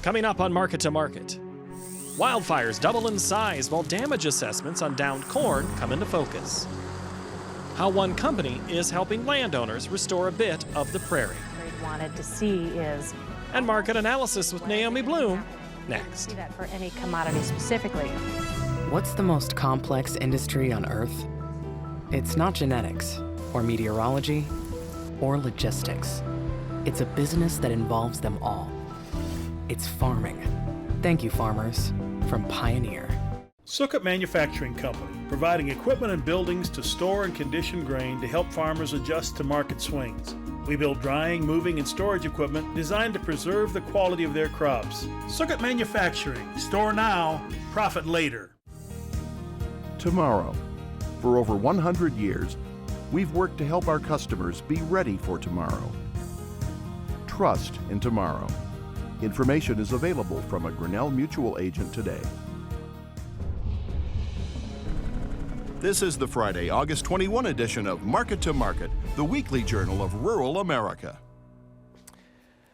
Coming up on Market to Market. Wildfires double in size while damage assessments on downed corn come into focus. How one company is helping landowners restore a bit of the prairie. What we wanted to see is... And market analysis with Naomi Bloom next. See that for any commodity specifically. What's the most complex industry on Earth? It's not genetics, or meteorology, or logistics. It's a business that involves them all. It's farming. Thank you, farmers, from Pioneer. Sukkot Manufacturing Company, providing equipment and buildings to store and condition grain to help farmers adjust to market swings. We build drying, moving, and storage equipment designed to preserve the quality of their crops. Sukkot Manufacturing, store now, profit later. Tomorrow. For over 100 years, we've worked to help our customers be ready for tomorrow. Trust in tomorrow. Information is available from a Grinnell Mutual agent today. This is the Friday, August 21 edition of Market to Market, the weekly journal of rural America.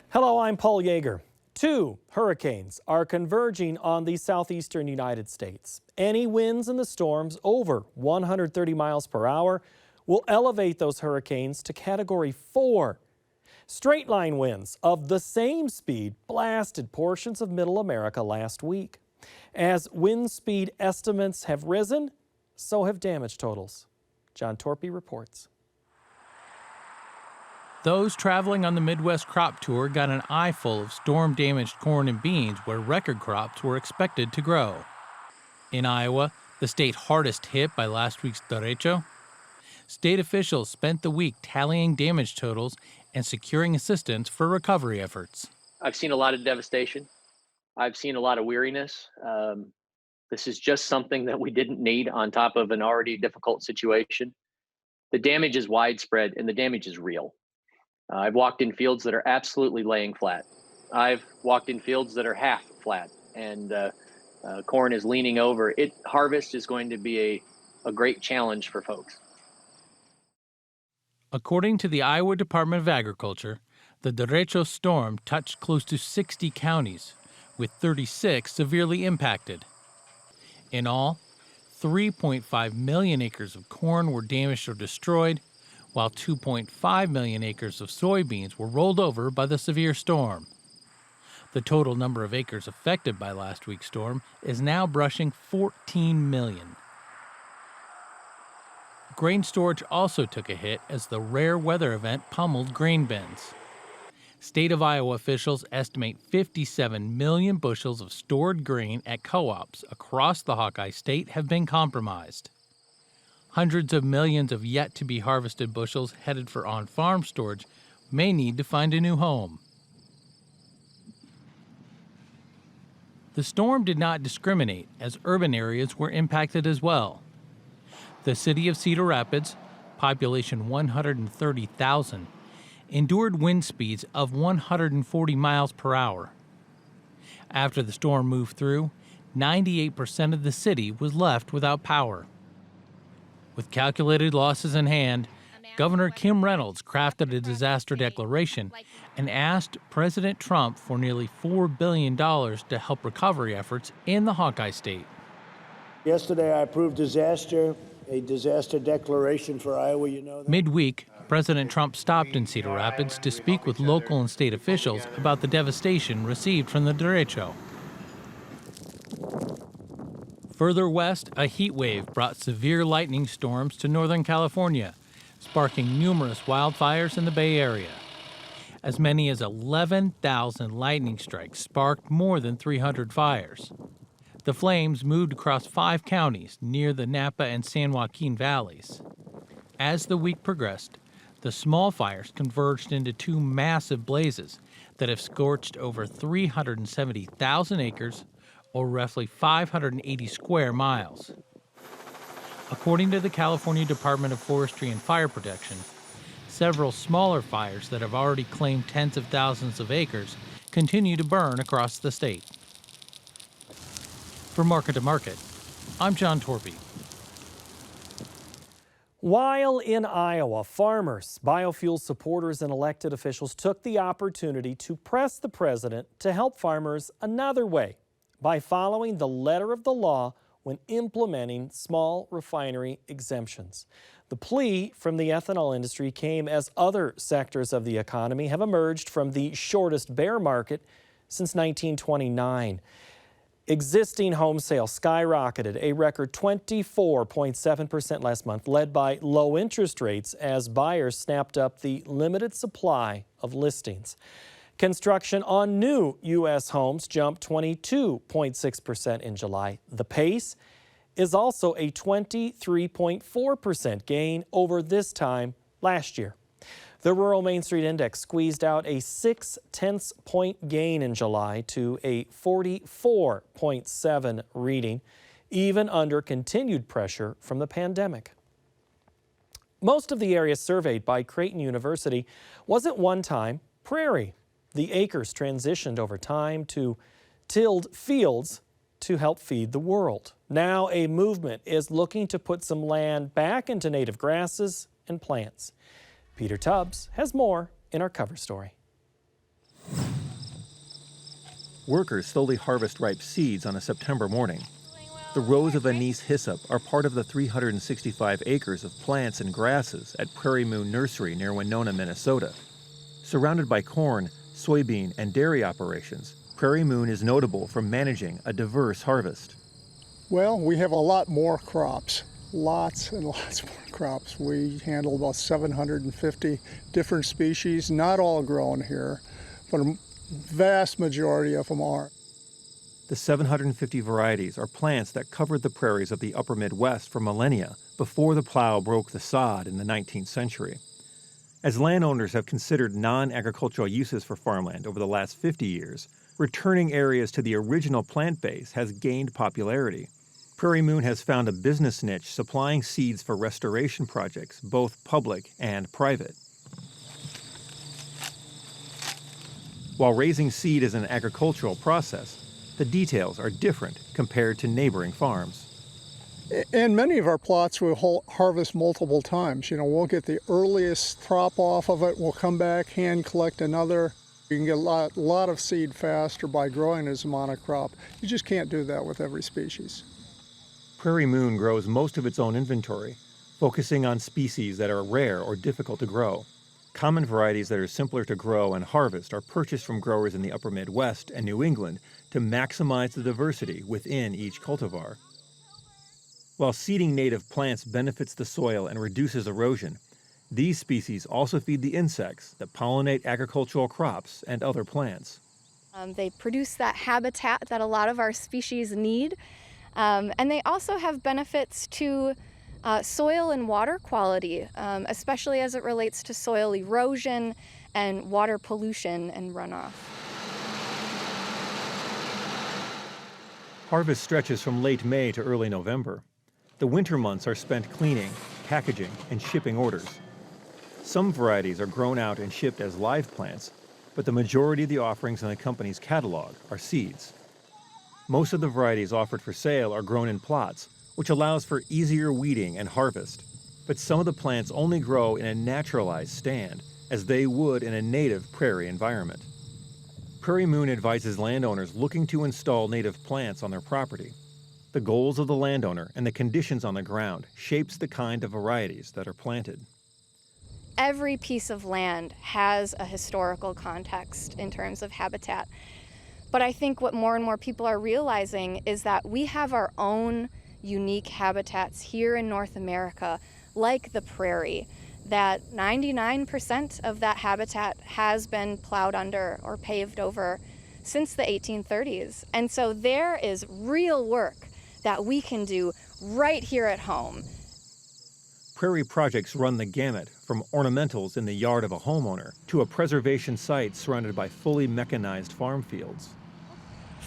Hello, I'm Paul Yeager. 2 hurricanes are converging on the southeastern United States. Any winds in the storms over 130 miles per hour will elevate those hurricanes to Category 4. Straight line winds of the same speed blasted portions of Middle America last week. As wind speed estimates have risen, so have damage totals. John Torpy reports. Those traveling on the Midwest Crop Tour got an eyeful of storm-damaged corn and beans where record crops were expected to grow. In Iowa, the state hardest hit by last week's derecho, state officials spent the week tallying damage totals and securing assistance for recovery efforts. I've seen a lot of devastation. I've seen a lot of weariness. This is just something that we didn't need on top of an already difficult situation. The damage is widespread and the damage is real. I've walked in fields that are absolutely laying flat. I've walked in fields that are half flat and corn is leaning over. Harvest is going to be a great challenge for folks. According to the Iowa Department of Agriculture, the derecho storm touched close to 60 counties, with 36 severely impacted. In all, 3.5 million acres of corn were damaged or destroyed, while 2.5 million acres of soybeans were rolled over by the severe storm. The total number of acres affected by last week's storm is now brushing 14 million. Grain storage also took a hit as the rare weather event pummeled grain bins. State of Iowa officials estimate 57 million bushels of stored grain at co-ops across the Hawkeye State have been compromised. Hundreds of millions of yet-to-be-harvested bushels headed for on-farm storage may need to find a new home. The storm did not discriminate, as urban areas were impacted as well. The city of Cedar Rapids, population 130,000, endured wind speeds of 140 miles per hour. After the storm moved through, 98% of the city was left without power. With calculated losses in hand, Governor Kim Reynolds crafted a disaster declaration and asked President Trump for nearly $4 billion to help recovery efforts in the Hawkeye State. Yesterday, I approved a disaster declaration for Iowa, you know that. Midweek, President Trump stopped in Cedar Rapids to speak with local and state officials about the devastation received from the derecho. Further west, a heat wave brought severe lightning storms to Northern California, sparking numerous wildfires in the Bay Area. As many as 11,000 lightning strikes sparked more than 300 fires. The flames moved across 5 counties near the Napa and San Joaquin valleys. As the week progressed, the small fires converged into 2 massive blazes that have scorched over 370,000 acres, or roughly 580 square miles. According to the California Department of Forestry and Fire Protection, several smaller fires that have already claimed tens of thousands of acres continue to burn across the state. For Market to Market, I'm John Torpy. While in Iowa, farmers, biofuel supporters, and elected officials took the opportunity to press the president to help farmers another way by following the letter of the law when implementing small refinery exemptions. The plea from the ethanol industry came as other sectors of the economy have emerged from the shortest bear market since 1929. Existing home sales skyrocketed a record 24.7% last month, led by low interest rates as buyers snapped up the limited supply of listings. Construction on new U.S. homes jumped 22.6% in July. The pace is also a 23.4% gain over this time last year. The Rural Main Street Index squeezed out a 0.6 point gain in July to a 44.7 reading, even under continued pressure from the pandemic. Most of the area surveyed by Creighton University was at one time prairie. The acres transitioned over time to tilled fields to help feed the world. Now a movement is looking to put some land back into native grasses and plants. Peter Tubbs has more in our cover story. Workers slowly harvest ripe seeds on a September morning. The rows of anise hyssop are part of the 365 acres of plants and grasses at Prairie Moon Nursery near Winona, Minnesota. Surrounded by corn, soybean, and dairy operations, Prairie Moon is notable for managing a diverse harvest. Well, we have a lot more crops. Lots and lots more crops. We handle about 750 different species, not all grown here, but a vast majority of them are. The 750 varieties are plants that covered the prairies of the upper Midwest for millennia before the plow broke the sod in the 19th century. As landowners have considered non-agricultural uses for farmland over the last 50 years, returning areas to the original plant base has gained popularity. Prairie Moon has found a business niche supplying seeds for restoration projects, both public and private. While raising seed is an agricultural process, the details are different compared to neighboring farms. And many of our plots will harvest multiple times. You know, we'll get the earliest crop off of it, we'll come back, hand collect another. You can get a lot of seed faster by growing as a monocrop. You just can't do that with every species. Prairie Moon grows most of its own inventory, focusing on species that are rare or difficult to grow. Common varieties that are simpler to grow and harvest are purchased from growers in the upper Midwest and New England to maximize the diversity within each cultivar. While seeding native plants benefits the soil and reduces erosion, these species also feed the insects that pollinate agricultural crops and other plants. They produce that habitat that a lot of our species need. And they also have benefits to soil and water quality, especially as it relates to soil erosion and water pollution and runoff. Harvest stretches from late May to early November. The winter months are spent cleaning, packaging, and shipping orders. Some varieties are grown out and shipped as live plants, but the majority of the offerings in the company's catalog are seeds. Most of the varieties offered for sale are grown in plots, which allows for easier weeding and harvest. But some of the plants only grow in a naturalized stand, as they would in a native prairie environment. Prairie Moon advises landowners looking to install native plants on their property. The goals of the landowner and the conditions on the ground shapes the kind of varieties that are planted. Every piece of land has a historical context in terms of habitat. But I think what more and more people are realizing is that we have our own unique habitats here in North America, like the prairie, that 99% of that habitat has been plowed under or paved over since the 1830s. And so there is real work that we can do right here at home. Prairie projects run the gamut, from ornamentals in the yard of a homeowner to a preservation site surrounded by fully mechanized farm fields.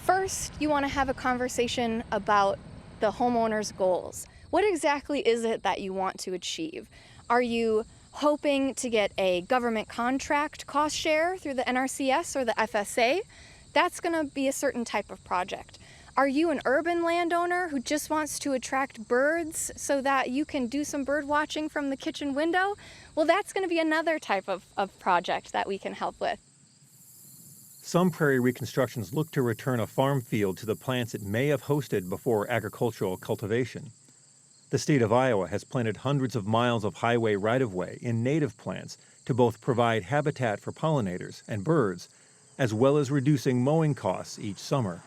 First, you want to have a conversation about the homeowner's goals. What exactly is it that you want to achieve? Are you hoping to get a government contract cost share through the NRCS or the FSA? That's going to be a certain type of project. Are you an urban landowner who just wants to attract birds so that you can do some bird watching from the kitchen window? Well, that's going to be another type of project that we can help with. Some prairie reconstructions look to return a farm field to the plants it may have hosted before agricultural cultivation. The state of Iowa has planted hundreds of miles of highway right-of-way in native plants to both provide habitat for pollinators and birds, as well as reducing mowing costs each summer.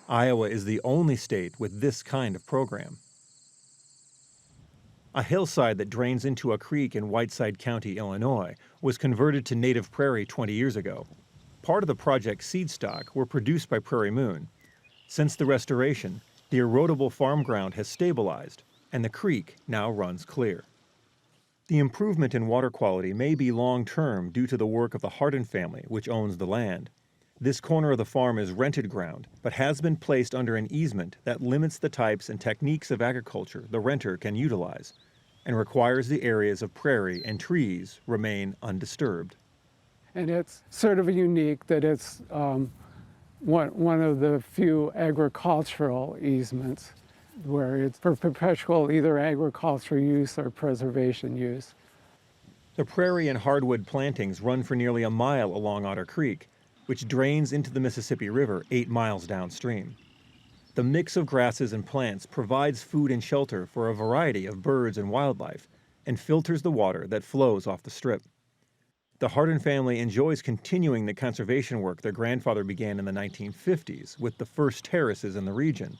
Iowa is the only state with this kind of program. A hillside that drains into a creek in Whiteside County, Illinois, was converted to native prairie 20 years ago. Part of the project's seed stock were produced by Prairie Moon. Since the restoration, the erodible farm ground has stabilized, and the creek now runs clear. The improvement in water quality may be long-term due to the work of the Hardin family, which owns the land. This corner of the farm is rented ground, but has been placed under an easement that limits the types and techniques of agriculture the renter can utilize, and requires the areas of prairie and trees remain undisturbed. And it's sort of unique that it's one of the few agricultural easements where it's for perpetual either agricultural use or preservation use. The prairie and hardwood plantings run for nearly a mile along Otter Creek, which drains into the Mississippi River 8 miles downstream. The mix of grasses and plants provides food and shelter for a variety of birds and wildlife and filters the water that flows off the strip. The Hardin family enjoys continuing the conservation work their grandfather began in the 1950s with the first terraces in the region.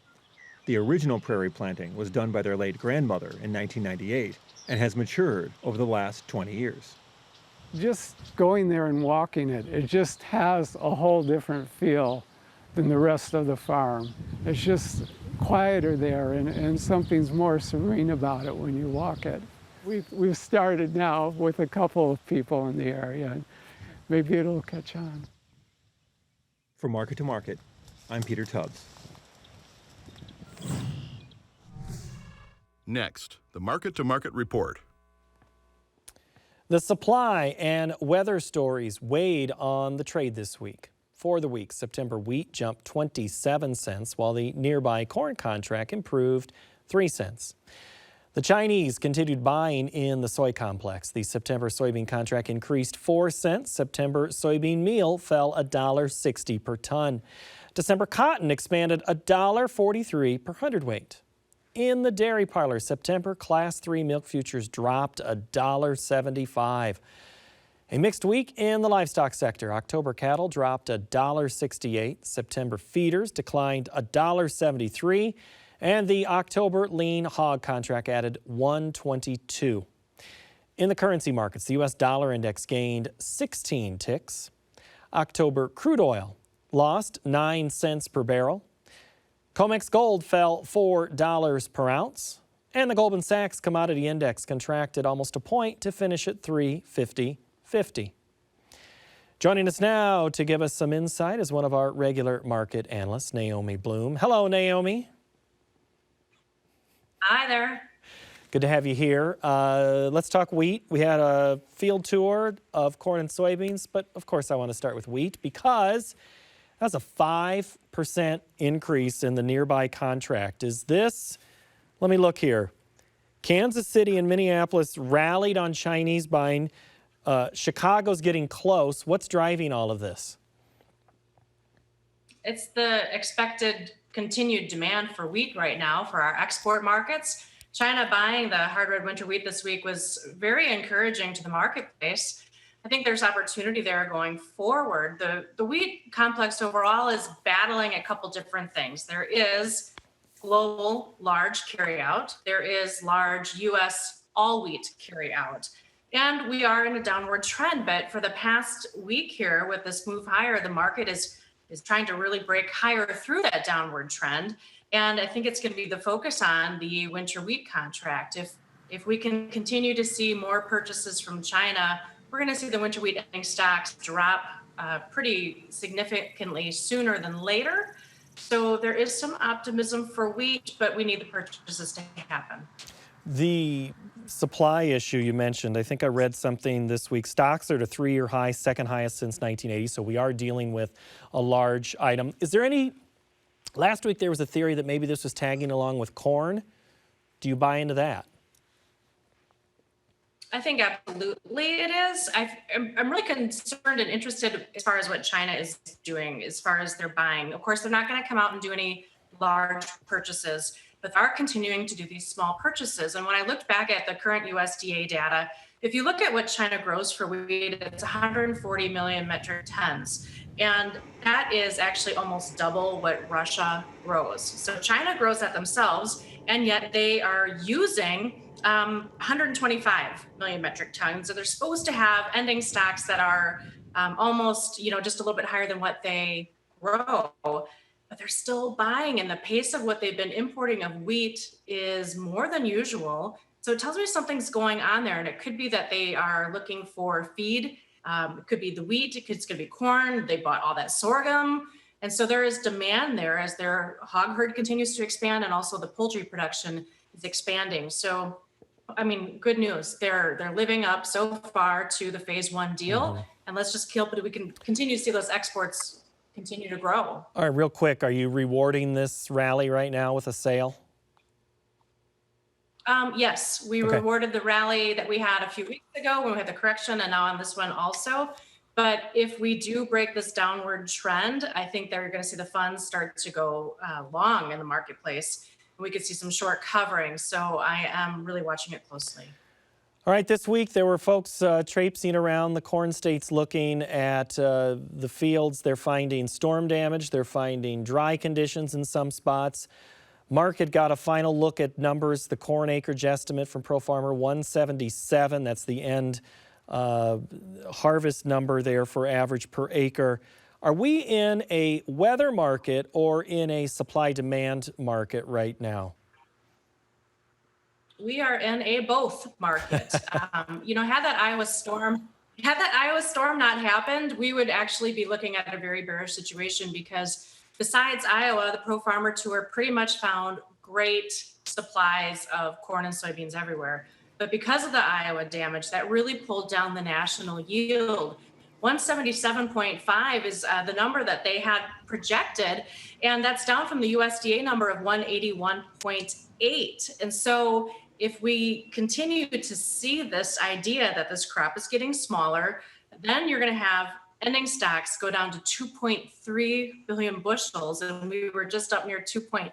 The original prairie planting was done by their late grandmother in 1998 and has matured over the last 20 years. Just going there and walking it just has a whole different feel than the rest of the farm. It's just quieter there and something's more serene about it when you walk it. We've started now with a couple of people in the area, and maybe it'll catch on. For Market to Market, I'm Peter Tubbs. Next, the Market to Market report. The supply and weather stories weighed on the trade this week. For the week, September wheat jumped 27 cents, while the nearby corn contract improved 3 cents. The Chinese continued buying in the soy complex. The September soybean contract increased 4 cents. September soybean meal fell $1.60 per ton. December cotton expanded $1.43 per hundredweight. In the dairy parlor, September Class 3 milk futures dropped $1.75. A mixed week in the livestock sector. October cattle dropped $1.68. September feeders declined $1.73. And the October lean hog contract added $1.22. In the currency markets, the U.S. dollar index gained 16 ticks. October crude oil lost 9 cents per barrel. COMEX gold fell $4 per ounce. And the Goldman Sachs commodity index contracted almost a point to finish at 350.50. Joining us now to give us some insight is one of our regular market analysts, Naomi Bloom. Hello, Naomi. Hi there. Good to have you here. Let's talk wheat. We had a field tour of corn and soybeans, but of course I want to start with wheat because that's a 5% increase in the nearby contract. Is this, let me look here. Kansas City and Minneapolis rallied on Chinese buying. Chicago's getting close. What's driving all of this? It's the expected continued demand for wheat right now for our export markets. China buying the hard red winter wheat this week was very encouraging to the marketplace. I think there's opportunity there going forward. The wheat complex overall is battling a couple different things. There is global large carryout. There is large U.S. all wheat carryout. And we are in a downward trend, but for the past week here with this move higher, the market is trying to really break higher through that downward trend. And I think it's going to be the focus on the winter wheat contract. If we can continue to see more purchases from China, we're going to see the winter wheat ending stocks drop pretty significantly sooner than later. So there is some optimism for wheat, but we need the purchases to happen. The supply issue you mentioned, I think I read something this week. Stocks are at a 3-year high, second highest since 1980, so we are dealing with a large item. Is there any Last week there was a theory that maybe this was tagging along with corn. Do you buy into that? I think absolutely it is. I'm really concerned and interested as far as what China is doing, as far as their buying. Of course, they're not going to come out and do any large purchases, but they are continuing to do these small purchases. And when I looked back at the current USDA data, if you look at what China grows for wheat, it's 140 million metric tons. And that is actually almost double what Russia grows. So China grows that themselves, and yet they are using 125 million metric tons. So they're supposed to have ending stocks that are almost, just a little bit higher than what they grow, but they're still buying. And the pace of what they've been importing of wheat is more than usual. So it tells me something's going on there. And it could be that they are looking for feed. It could be the wheat, it's going to be corn. They bought all that sorghum. And so there is demand there as their hog herd continues to expand, and also the poultry production is expanding. So, I mean, good news. They're living up so far to the phase one deal. And let's just hope that we can continue to see those exports continue to grow. All right, real quick, are you rewarding this rally right now with a sale? Yes, we rewarded the rally that we had a few weeks ago when we had the correction, and now on this one also. But if we do break this downward trend, I think they're going to see the funds start to go long in the marketplace. We could see some short covering. So I am really watching it closely. All right, this week there were folks traipsing around the corn states looking at the fields. They're finding storm damage. They're finding dry conditions in some spots. Market got a final look at numbers. The corn acreage estimate from ProFarmer, 177. That's the end harvest number there for average per acre. Are we in a weather market or in a supply-demand market right now? We are in a both market. Had that Iowa storm not happened, we would actually be looking at a very bearish situation, because besides Iowa, the ProFarmer Tour pretty much found great supplies of corn and soybeans everywhere. But because of the Iowa damage, that really pulled down the national yield. 177.5 is the number that they had projected, and that's down from the USDA number of 181.8. And so if we continue to see this idea that this crop is getting smaller, then you're going to have ending stocks go down to 2.3 billion bushels, and we were just up near 2.8.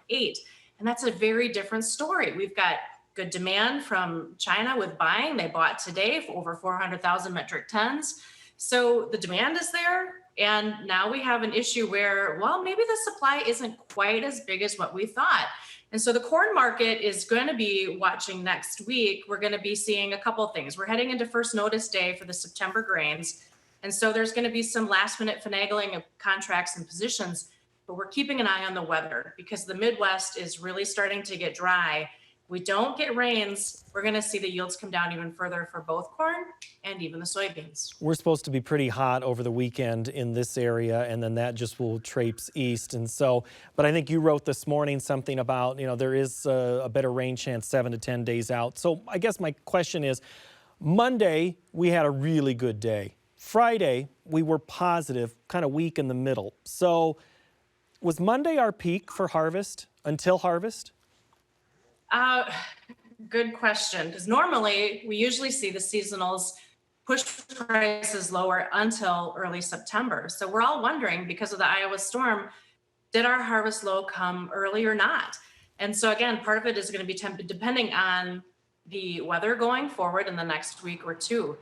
And that's a very different story. We've got good demand from China with buying. They bought today for over 400,000 metric tons. So the demand is there. And now we have an issue where, well, maybe the supply isn't quite as big as what we thought. And so the corn market is going to be watching next week. We're going to be seeing a couple of things. We're heading into first notice day for the September grains. And so there's going to be some last minute finagling of contracts and positions, but we're keeping an eye on the weather because the Midwest is really starting to get dry. We don't get rains, we're going to see the yields come down even further for both corn and even the soybeans. We're supposed to be pretty hot over the weekend in this area, and then that just will traipse east. And so, but I think you wrote this morning something about, there is a better rain chance 7 to 10 days out. So I guess my question is, Monday, we had a really good day. Friday, we were positive, kind of weak in the middle. So was Monday our peak for harvest, until harvest? Good question, because normally we usually see the seasonals push prices lower until early September. So we're all wondering, because of the Iowa storm, did our harvest low come early or not? And so again, part of it is going to be depending on the weather going forward in the next week or two.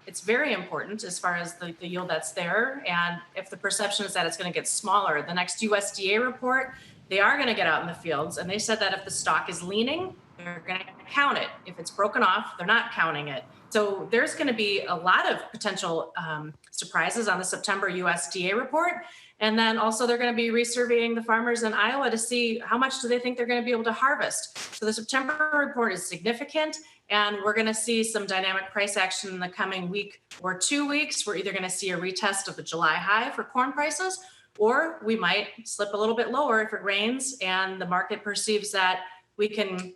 It's very important as far as the yield that's there. And if the perception is that it's going to get smaller, the next USDA report, they are going to get out in the fields. And they said that if the stock is leaning, they're going to count it. If it's broken off, they're not counting it. So there's going to be a lot of potential surprises on the September USDA report. And then also they're going to be resurveying the farmers in Iowa to see how much do they think they're going to be able to harvest. So the September report is significant, and we're going to see some dynamic price action in the coming week or 2 weeks. We're either going to see a retest of the July high for corn prices, or we might slip a little bit lower if it rains and the market perceives that we can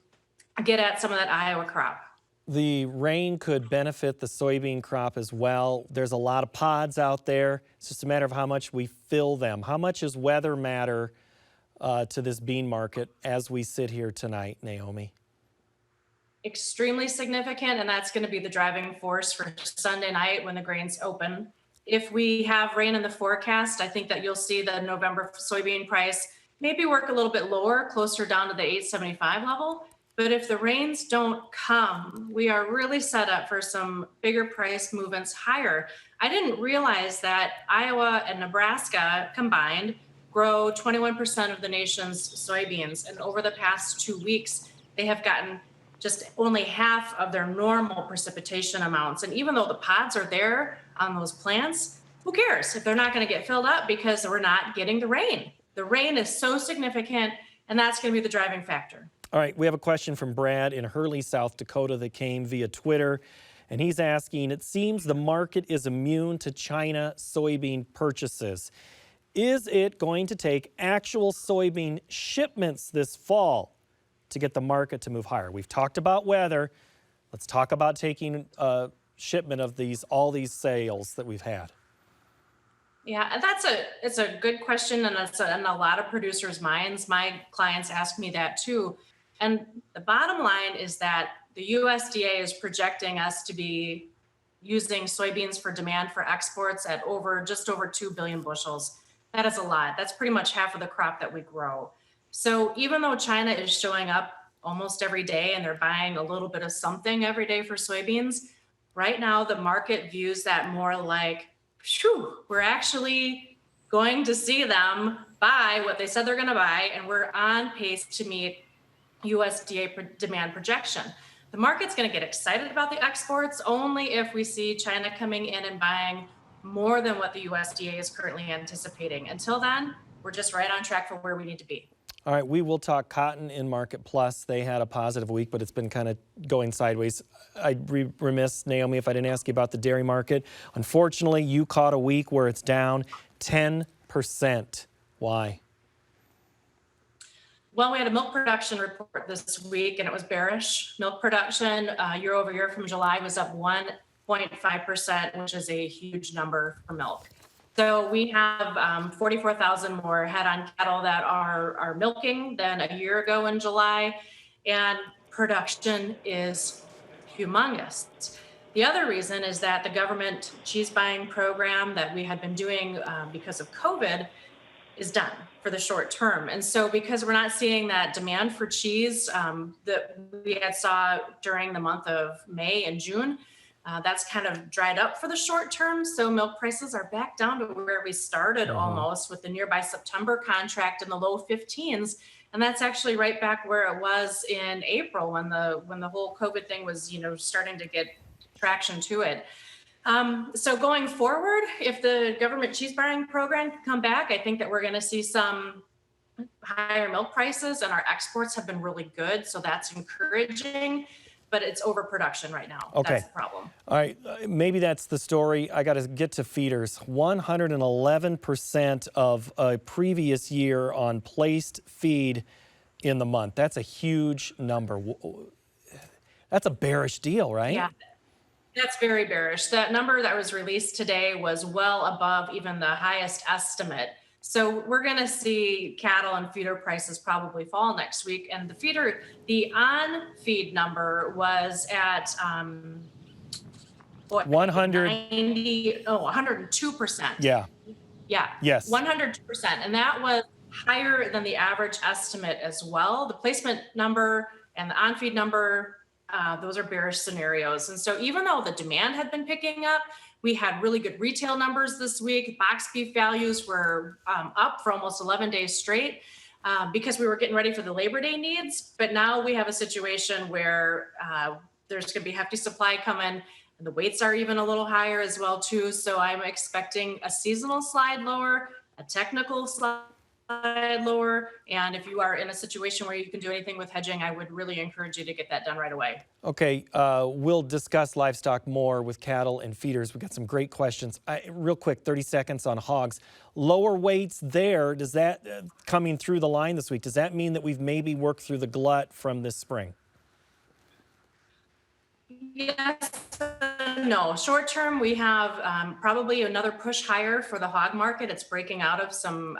get at some of that Iowa crop. The rain could benefit the soybean crop as well. There's a lot of pods out there. It's just a matter of how much we fill them. How much does weather matter to this bean market as we sit here tonight, Naomi? Extremely significant, and that's going to be the driving force for Sunday night when the grains open. If we have rain in the forecast, I think that you'll see the November soybean price maybe work a little bit lower, closer down to the 875 level. But if the rains don't come, we are really set up for some bigger price movements higher. I didn't realize that Iowa and Nebraska combined grow 21% of the nation's soybeans. And over the past 2 weeks, they have gotten just only half of their normal precipitation amounts. And even though the pods are there on those plants, who cares if they're not going to get filled up because we're not getting the rain? The rain is so significant, and that's going to be the driving factor. All right, we have a question from Brad in Hurley, South Dakota that came via Twitter, and he's asking, it seems the market is immune to China soybean purchases. Is it going to take actual soybean shipments this fall to get the market to move higher? We've talked about weather. Let's talk about taking shipment of all these sales that we've had. Yeah, it's a good question, and it's in a lot of producers' minds. My clients ask me that too. And the bottom line is that the USDA is projecting us to be using soybeans for demand for exports at just over 2 billion bushels. That is a lot. That's pretty much half of the crop that we grow. So even though China is showing up almost every day and they're buying a little bit of something every day for soybeans, right now the market views that more like, phew, we're actually going to see them buy what they said they're going to buy, and we're on pace to meet USDA demand projection. The market's going to get excited about the exports only if we see China coming in and buying more than what the USDA is currently anticipating. Until then, we're just right on track for where we need to be. All right, we will talk cotton in Market Plus. They had a positive week, but it's been kind of going sideways. I'd be remiss, Naomi, if I didn't ask you about the dairy market. Unfortunately, you caught a week where it's down 10%. Why? Well, we had a milk production report this week, and it was bearish. Milk production year over year from July was up 1.5%, which is a huge number for milk. So we have 44,000 more head on cattle that are milking than a year ago in July, and production is humongous. The other reason is that the government cheese buying program that we had been doing because of COVID is done for the short term. And so because we're not seeing that demand for cheese that we had saw during the month of May and June, that's kind of dried up for the short term. So milk prices are back down to where we started almost, with the nearby September contract in the low 15s. And that's actually right back where it was in April when the whole COVID thing was, starting to get traction to it. So going forward, if the government cheese buying program can come back, I think that we're going to see some higher milk prices, and our exports have been really good. So that's encouraging. But it's overproduction right now. Okay. That's the problem. All right, maybe that's the story. I got to get to feeders. 111% of a previous year on placed feed in the month. That's a huge number. That's a bearish deal, right? Yeah, that's very bearish. That number that was released today was well above even the highest estimate. So we're going to see cattle and feeder prices probably fall next week. And the on-feed number was at 102%. Yeah. Yeah. Yes. 102%. And that was higher than the average estimate as well. The placement number and the on-feed number, those are bearish scenarios. And so even though the demand had been picking up, we had really good retail numbers this week. Box beef values were up for almost 11 days straight because we were getting ready for the Labor Day needs. But now we have a situation where there's going to be hefty supply coming, and the weights are even a little higher as well too. So I'm expecting a seasonal slide lower, a technical slide lower. And if you are in a situation where you can do anything with hedging, I would really encourage you to get that done right away. Okay, we'll discuss livestock more with cattle and feeders. We've got some great questions. Real quick, 30 seconds on hogs. Lower weights there, does that, coming through the line this week, does that mean that we've maybe worked through the glut from this spring? Yes, no. Short term, we have probably another push higher for the hog market. It's breaking out of some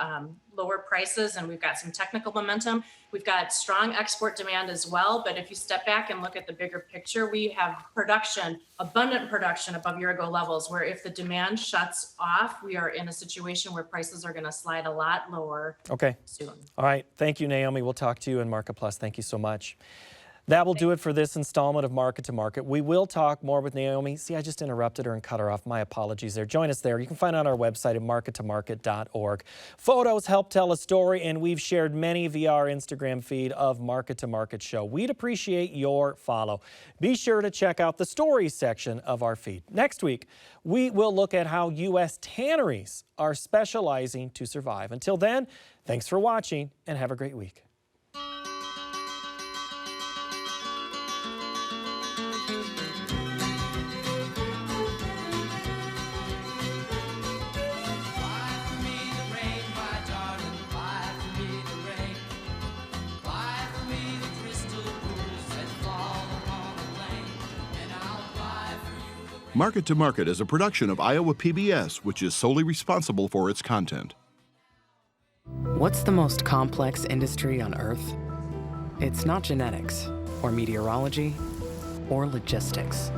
lower prices, and we've got some technical momentum. We've got strong export demand as well. But if you step back and look at the bigger picture, we have production, abundant production above year-ago levels, where if the demand shuts off, we are in a situation where prices are going to slide a lot lower soon. All right. Thank you, Naomi. We'll talk to you in Market Plus. Thank you so much. That will do it for this installment of Market to Market. We will talk more with Naomi. See, I just interrupted her and cut her off. My apologies there. Join us there. You can find it on our website at markettomarket.org. Photos help tell a story, and we've shared many via our Instagram feed of Market to Market Show. We'd appreciate your follow. Be sure to check out the stories section of our feed. Next week, we will look at how U.S. tanneries are specializing to survive. Until then, thanks for watching and have a great week. Market to Market is a production of Iowa PBS, which is solely responsible for its content. What's the most complex industry on Earth? It's not genetics, or meteorology, or logistics.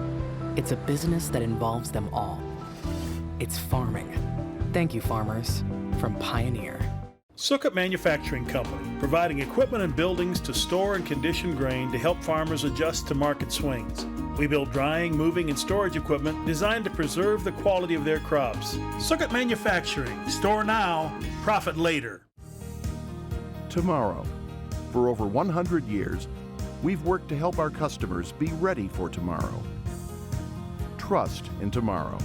It's a business that involves them all. It's farming. Thank you, farmers, from Pioneer. Sukkot Manufacturing Company, providing equipment and buildings to store and condition grain to help farmers adjust to market swings. We build drying, moving, and storage equipment designed to preserve the quality of their crops. Sukkot Manufacturing. Store now, profit later. Tomorrow. For over 100 years, we've worked to help our customers be ready for tomorrow. Trust in tomorrow.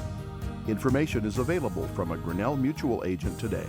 Information is available from a Grinnell Mutual agent today.